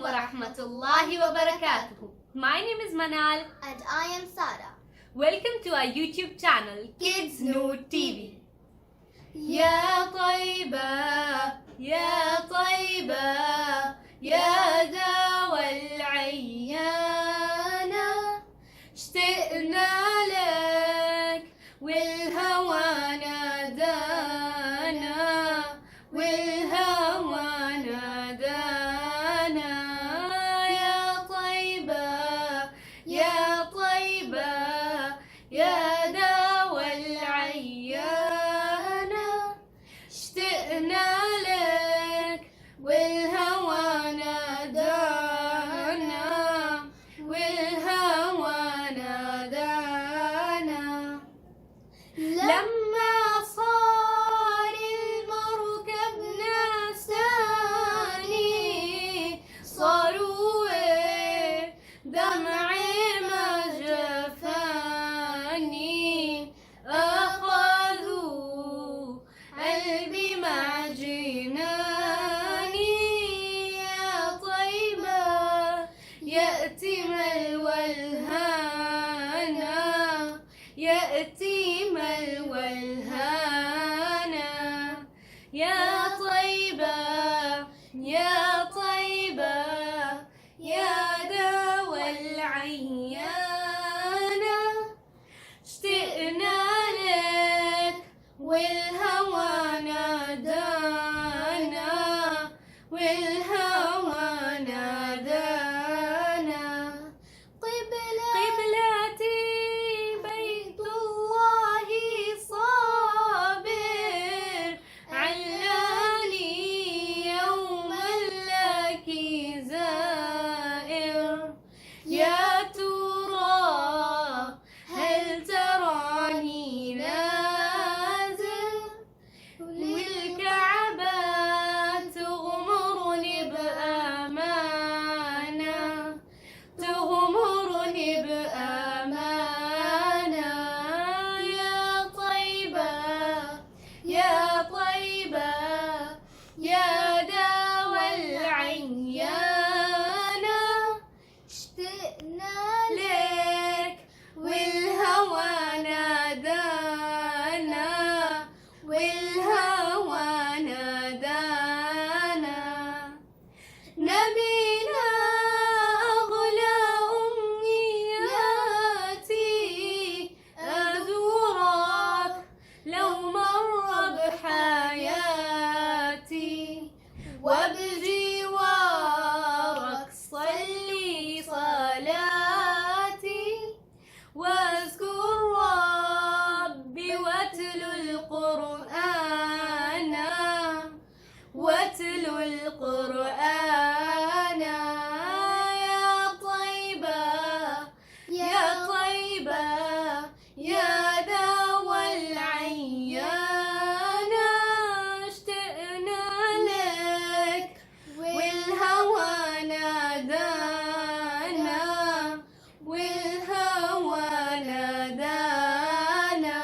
wa rahmatullahi wa barakatuh. My name is Manal And I am Sara. Welcome to our YouTube channel Kids Noor TV. يا طيبة يا طيبة يا دوا العيانة اشتقنا لك والهوى نادانا والهوى نادانا يا طيبة يا طيبة يا دوا العيانة اشتقنا لك والهوى نادانا والهوى نادانا لما صار المركب ناساني صاروا دمعي ما جفاني أخذوا قلبي مع جناني يا طيبة يأتي ملوى الهانا يأتي ملوى الهانا يا طيبة يا طيبة يا دوا العيانة اشتقنا لك والهوى نادانا والهوى نادانا قبلتي بيت الله صابر علاني يوما لك زائر يا ترى هل تراني نازل والكعبة تغمرني بأمانة تغمرني بأمانة يا طيبة يا طيبة يا دوا العيانة اشتقنا لك والهوى نادانا والهوى نادانا نبينا أغلى أمنياتي أزورك لو مر بحياتي وبجوارك صلي صلاتي واذكر ربي واتلو القرآن واتلو القرآن يا طيبة يا طيبة يا دوا العيانة اشتقنا لك والهوى نادانا والهوى نادانا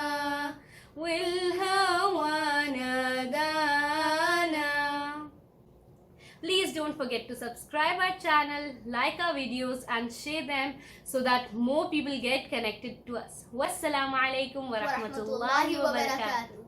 والهوى نادانا. Please don't forget to subscribe our channel, like our videos and share them so that more people get connected to us. Wassalamu alaikum wa rahmatullahi wa barakatuh.